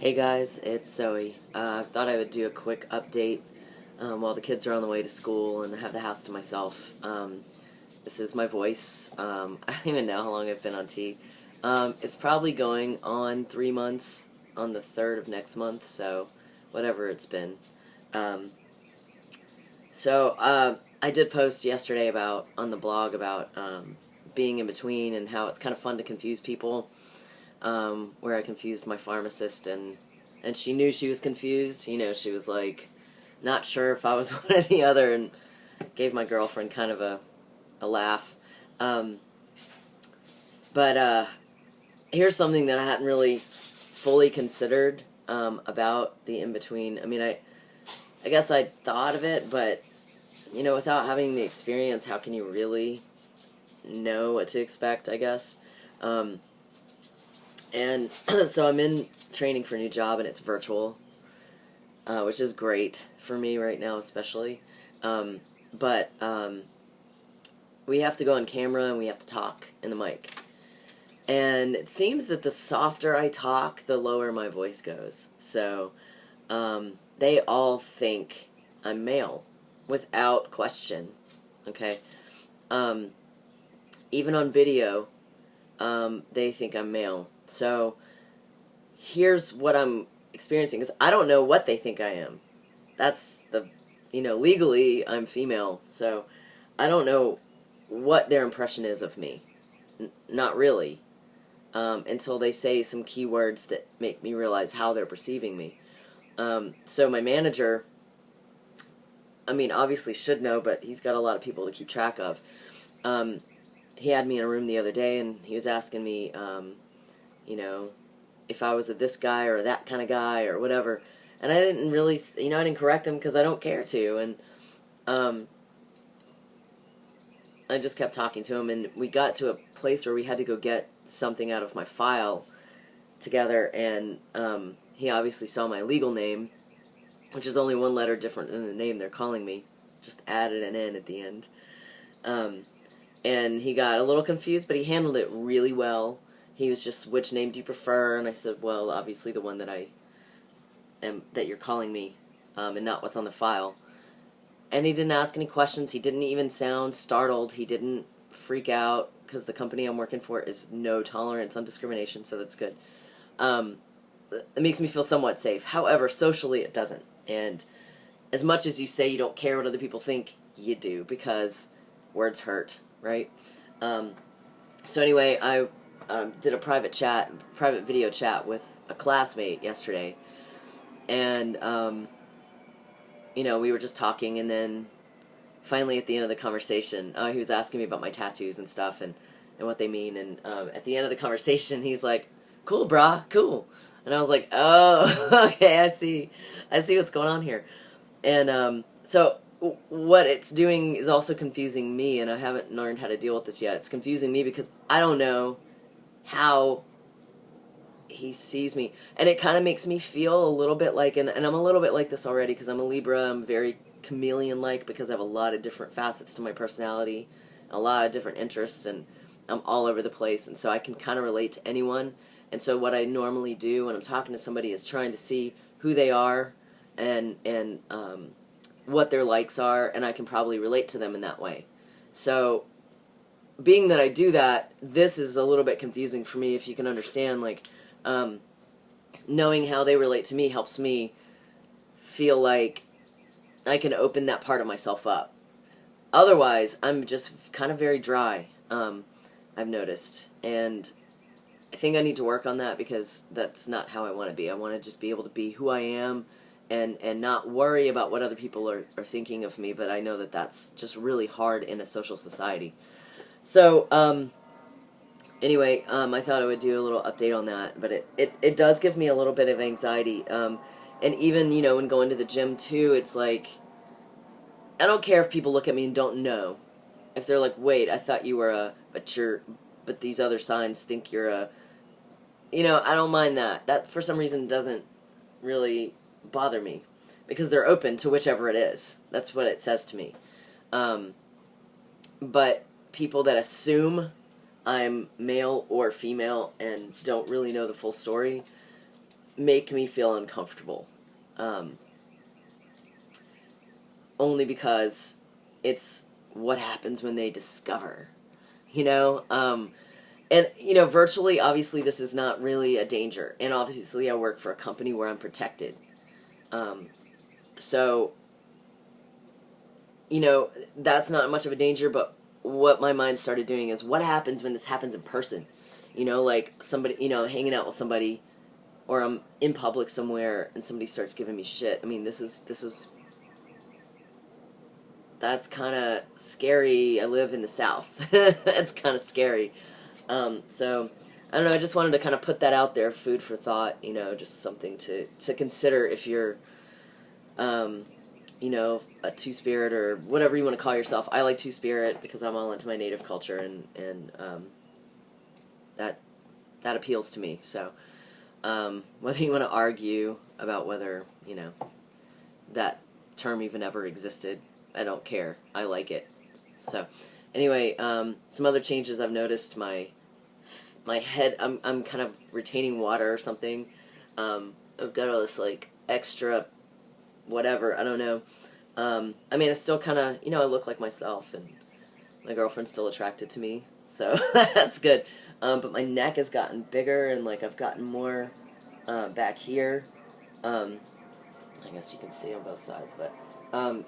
Hey guys, it's Zoe. Thought I would do a quick update while the kids are on the way to school and I have the house to myself. This is my voice. I don't even know how long I've been on T. It's probably going on 3 months on the 3rd of next month, so whatever it's been. I did post yesterday on the blog about being in between and how it's kind of fun to confuse people. Where I confused my pharmacist, and she knew she was confused. She was like, not sure if I was one or the other, and gave my girlfriend kind of a laugh. But here's something that I hadn't really fully considered about the in-between. I mean, I guess I thought of it, but, without having the experience, how can you really know what to expect, I guess? And so I'm in training for a new job, and it's virtual, which is great for me right now, especially. But we have to go on camera, and we have to talk in the mic. And it seems that the softer I talk, the lower my voice goes. So they all think I'm male, without question. Okay? Even on video, they think I'm male. So here's what I'm experiencing, because I don't know what they think I am. That's legally I'm female, so I don't know what their impression is of me. Not really. Until they say some keywords that make me realize how they're perceiving me. So my manager, obviously should know, but he's got a lot of people to keep track of. He had me in a room the other day, and he was asking me, if I was this guy or that kind of guy or whatever. And I didn't really, I didn't correct him because I don't care to. And I just kept talking to him, and we got to a place where we had to go get something out of my file together, and he obviously saw my legal name, which is only one letter different than the name they're calling me. Just added an N at the end. And he got a little confused, but he handled it really well. He was just, which name do you prefer? And I said, well, obviously the one that you're calling me, and not what's on the file. And he didn't ask any questions. He didn't even sound startled. He didn't freak out, because the company I'm working for is no tolerance on discrimination, so that's good. It makes me feel somewhat safe. However, socially it doesn't. And as much as you say you don't care what other people think, you do, because words hurt, right? So anyway, I did a private video chat with a classmate yesterday, and we were just talking, and then finally at the end of the conversation, he was asking me about my tattoos and stuff, and what they mean, and at the end of the conversation, he's like, "Cool, brah, cool," and I was like, "Oh, okay, I see what's going on here," and so what it's doing is also confusing me, and I haven't learned how to deal with this yet. It's confusing me because I don't know how he sees me, and it kind of makes me feel a little bit like, and I'm a little bit like this already because I'm a Libra. I'm very chameleon-like because I have a lot of different facets to my personality, a lot of different interests, and I'm all over the place, and so I can kind of relate to anyone. And so what I normally do when I'm talking to somebody is trying to see who they are and what their likes are, and I can probably relate to them in that way. So being that I do that, this is a little bit confusing for me, if you can understand. Like, knowing how they relate to me helps me feel like I can open that part of myself up. Otherwise, I'm just kind of very dry, I've noticed. And I think I need to work on that, because that's not how I want to be. I want to just be able to be who I am, and not worry about what other people are thinking of me, but I know that that's just really hard in a social society. So, anyway, I thought I would do a little update on that, but it does give me a little bit of anxiety, and even, when going to the gym, too, it's like, I don't care if people look at me and don't know. If they're like, wait, I thought you were but these other signs think you're a, I don't mind that. That, for some reason, doesn't really bother me, because they're open to whichever it is. That's what it says to me. But people that assume I'm male or female and don't really know the full story, make me feel uncomfortable. Only because it's what happens when they discover, you know? And, you know, virtually, obviously, this is not really a danger. And obviously, I work for a company where I'm protected. So, you know, that's not much of a danger, but what my mind started doing is, what happens when this happens in person? You know, like somebody, you know, hanging out with somebody, or I'm in public somewhere and somebody starts giving me shit. I mean, that's kind of scary. I live in the South. That's kind of scary. So, I don't know, I just wanted to kind of put that out there, food for thought, you know, just something to consider if you're, you know, a two-spirit or whatever you want to call yourself. I like two-spirit because I'm all into my native culture, and that appeals to me. So, whether you want to argue about whether, you know, that term even ever existed, I don't care. I like it. So, anyway, some other changes I've noticed. My head, I'm kind of retaining water or something. I've got all this like extra whatever, I don't know. I mean, I still kind of, you know, I look like myself, and my girlfriend's still attracted to me, so that's good. But my neck has gotten bigger, and like I've gotten more back here. I guess you can see on both sides, but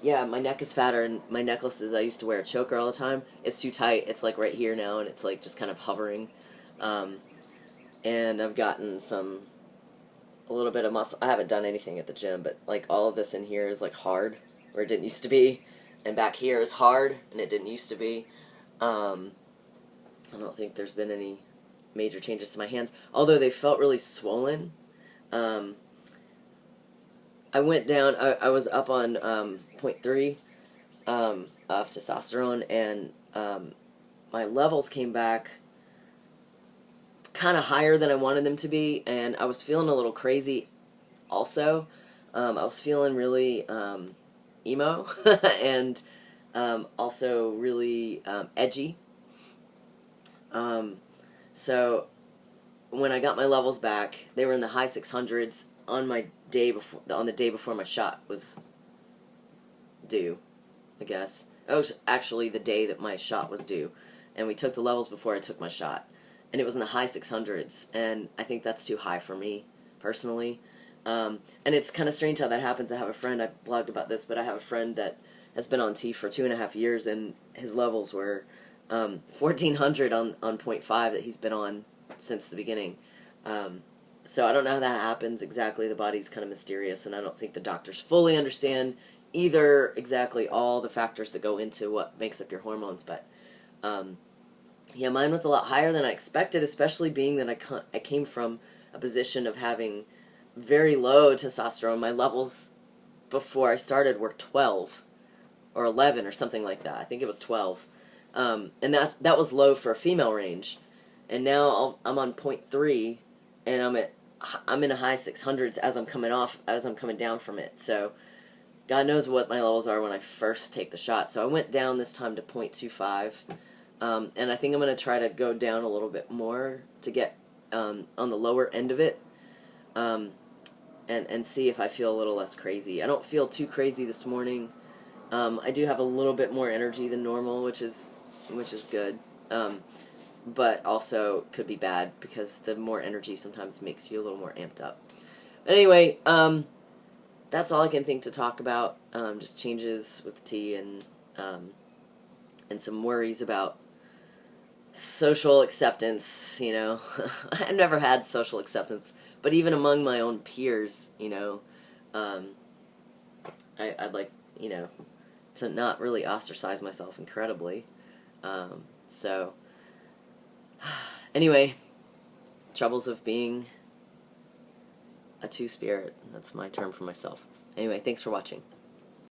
yeah, my neck is fatter, and my necklaces, I used to wear a choker all the time. It's too tight. It's like right here now, and it's like just kind of hovering. And I've gotten a little bit of muscle. I haven't done anything at the gym, but like all of this in here is like hard, where it didn't used to be, and back here is hard, and it didn't used to be. I don't think there's been any major changes to my hands, although they felt really swollen. I went down, I was up on 0.3 of testosterone, and my levels came back kind of higher than I wanted them to be, and I was feeling a little crazy also. I was feeling really emo and also really edgy. So when I got my levels back, they were in the high 600s on the day before my shot was due, I guess. It was actually the day that my shot was due, and we took the levels before I took my shot, and it was in the high 600s, and I think that's too high for me, personally. And it's kind of strange how that happens. I have a friend, I blogged about this, but I have a friend that has been on T for 2.5 years, and his levels were 1,400 on 0.5 that he's been on since the beginning. So I don't know how that happens exactly. The body's kind of mysterious, and I don't think the doctors fully understand either exactly all the factors that go into what makes up your hormones. But yeah, mine was a lot higher than I expected, especially being that I came from a position of having very low testosterone. My levels before I started were 12 or 11 or something like that. I think it was 12. And that was low for a female range. And now I'm on 0.3, and I'm in a high 600s as I'm coming down from it. So God knows what my levels are when I first take the shot. So I went down this time to 0.25. And I think I'm going to try to go down a little bit more to get on the lower end of it, and see if I feel a little less crazy. I don't feel too crazy this morning. I do have a little bit more energy than normal, which is good, but also could be bad because the more energy sometimes makes you a little more amped up. But anyway, that's all I can think to talk about. Just changes with T, and some worries about social acceptance, you know. I've never had social acceptance, but even among my own peers, you know, I'd like, you know, to not really ostracize myself incredibly. So, anyway, troubles of being a two-spirit. That's my term for myself. Anyway, thanks for watching.